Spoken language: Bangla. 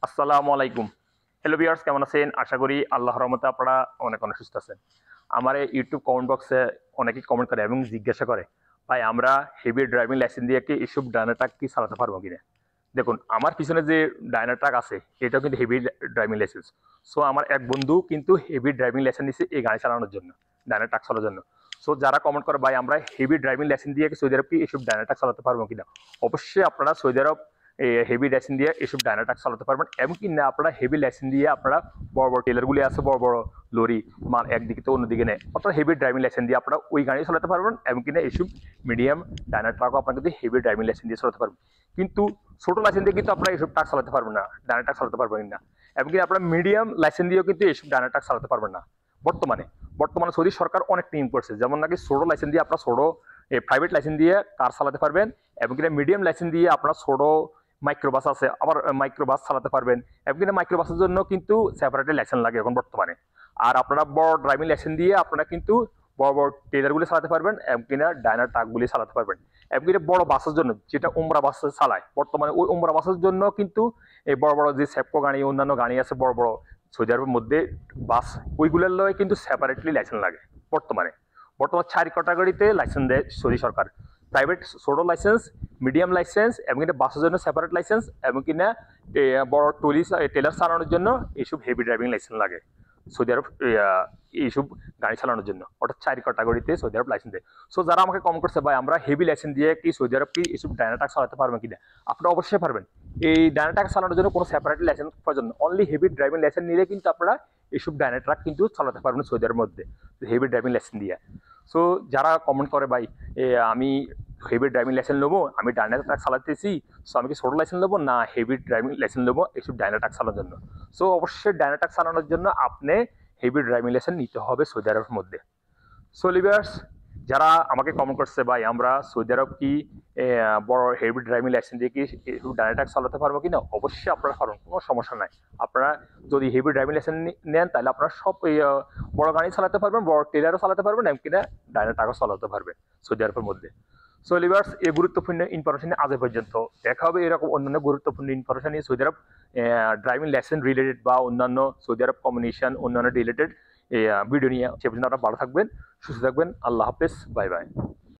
আসসালামু আলাইকুম। হ্যালো ভিউয়ার্স, কেমন আছেন? আশা করি আল্লাহর রহমতে আপনারা অনেক অনেক সুস্থ আছেন। আমার এই ইউটিউব কমেন্ট বক্সে অনেকেই কমেন্ট করে এবং জিজ্ঞাসা করে, ভাই আমরা হেভি ড্রাইভিং লাইসেন্স দিয়ে কি এসব ডায়না ট্রাক কি চালাতে পারবো কিনা? দেখুন, আমার পিছনে যে ডায়না ট্রাক আছে এটাও কিন্তু হেভি ড্রাইভিং লাইসেন্স। সো আমার এক বন্ধু কিন্তু হেভি ড্রাইভিং লাইসেন্স নিচ্ছে এই গাড়ি চালানোর জন্য, ডায়না ট্রাক চালানোর জন্য। সো যারা কমেন্ট করে, ভাই আমরা হেভি ড্রাইভিং লাইসেন্স দিয়ে কি সৌদি আরব কি এসব ডায়না ট্রাক চালাতে পারবো কিনা, অবশ্যই আপনারা সৌদি আরব হেভি লাইসেন্স দিয়ে এসব ডায়না ট্রাক চালাতে পারবেন। এমনকি না আপনারা হেভি লাইসেন্স দিয়ে আপনারা বড় বড় টেলারগুলি আছে, বড় বড় লরি মাল একদিকে তো অন্যদিকে নেয়, অর্থাৎ হেভি ড্রাইভিং লাইসেন্স দিয়ে আপনারা ওই গাড়ি চালাতে পারবেন। এমনকি না এইসব মিডিয়াম ডায়না ট্রাকও আপনারা কিন্তু হেভি ড্রাইভিং লাইসেন্স দিয়ে চালাতে পারবেন। কিন্তু ছোট লাইসেন্স দিয়ে কিন্তু আপনারা এইসব ট্রাক চালাতে পারবেন না, ডায়না ট্রাক চালাতে পারবেন না। এমনকি আপনারা মিডিয়াম লাইসেন্স দিয়েও কিন্তু এইসব ডায়না ট্রাক চালাতে পারবেন না। বর্তমানে বর্তমানে সৌদি সরকার অনেক নিয়ম করছে, যেমন নাকি ছোট লাইসেন্স দিয়ে আপনারা ছোট প্রাইভেট লাইসেন্স দিয়ে কার চালাতে পারবেন, এবং কিনা মিডিয়াম লাইসেন্স দিয়ে আপনার ছোট মাইক্রোবাস আছে, আবার মাইক্রোবাস চালাতে পারবেন। এবং কিনা মাইক্রোবাসের জন্য কিন্তু সেপারেটলি লাইসেন্স লাগে এখন বর্তমানে। আর আপনারা বড় ড্রাইভিং লাইসেন্স দিয়ে আপনারা কিন্তু বড় বড় ট্রেলারগুলি চালাতে পারবেন, এবং কিনা ডায়নার ট্রাকগুলি চালাতে পারবেন। এবং কিনা বড় বাসের জন্য, যেটা উমরা বাস চালায় বর্তমানে, ওই উমরা বাসের জন্য কিন্তু এই বড় বড় যে সেপকো গাড়ি অন্যান্য গাড়ি আছে বড় বড় সৌদি আরবের মধ্যে বাস, ওইগুলোর লয় কিন্তু সেপারেটলি লাইসেন্স লাগে বর্তমানে। বর্তমানে 4 ক্যাটাগরিতে লাইসেন্স দেয় সৌদি সরকার: প্রাইভেট ছোট লাইসেন্স, মিডিয়াম লাইসেন্স, এবং কিনা বাসের জন্য সেপারেট লাইসেন্স, এবং কিনা বড় ট্রলি টেলার চালানোর জন্য এইসব হেভি ড্রাইভিং লাইসেন্স লাগে সৌদি আরব এইসব গাড়ি চালানোর জন্য। অর্থাৎ 4 ক্যাটাগরিতে সৌদি আরব লাইসেন্স দেয়। সো যারা আমাকে কম করছে, ভাই আমরা হেভি লাইসেন্স দিয়ে কি সৌদি আরব কি এইসব ডায়না ট্রাক চালাতে পারবেন কিনা, আপনারা অবশ্যই পারবেন। এই ডায়না ট্রাক চালানোর জন্য কোনো সেপারেট লাইসেন্স প্রয়োজন না, অনলি হেভি ড্রাইভিং লাইসেন্স নিলে কিন্তু আপনারা এইসব ডায়না ট্রাক কিন্তু চালাতে পারবেন সৌদি আরবের মধ্যে, হেভি ড্রাইভিং লাইসেন্স দিয়ে। সো যারা কমেন্ট করে, ভাই আমি হেভি ড্রাইভিং লাইসেন্স নেবো, আমি ডায়না ট্রাক চালাতেছি, সো আমি কি ছোট লাইসেন্স নেবো না হেভি ড্রাইভিং লাইসেন্স নেবো এইসব ডায়না ট্রাক চালানোর জন্য? সো অবশ্যই ডায়না ট্রাক চালানোর জন্য আপনি হেভি ড্রাইভিং লাইসেন্স নিতে হবে সৌদি আরবের মধ্যে। সো লিভার্স, যারা আমাকে কমেন্ট করছে, ভাই আমরা সৌদি আরব কি বড় হেভি ড্রাইভিং লাইসেন্স দিয়ে কি ডায়না ট্রাক চালাতে পারবো কিনা, অবশ্যই আপনারা পারবেন, কোনো সমস্যা নাই। আপনারা যদি হেভি ড্রাইভিং লাইসেন্স নেন তাহলে আপনারা সব বড় গাড়ি চালাতে পারবেন, বড় ট্রেলারও চালাতে পারবেন, এমনকি না ডায়না ট্রাকও চালাতে পারবেন সৌদি আরবের মধ্যে। সো লিভার্স, এই গুরুত্বপূর্ণ ইনফরমেশন আজ পর্যন্ত। দেখা হবে এরকম অন্যান্য গুরুত্বপূর্ণ ইনফরমেশন নিয়ে সৌদি আরব ড্রাইভিং লাইসেন্স রিলেটেড বা অন্যান্য সৌদি আরব কমিউনিকেশন অন্যান্য রিলেটেড ভিডিও নিয়ে। সে পর্যন্ত আপনারা ভালো থাকবেন, সুস্থ থাকবেন। আল্লাহ হাফেজ, বাই বাই।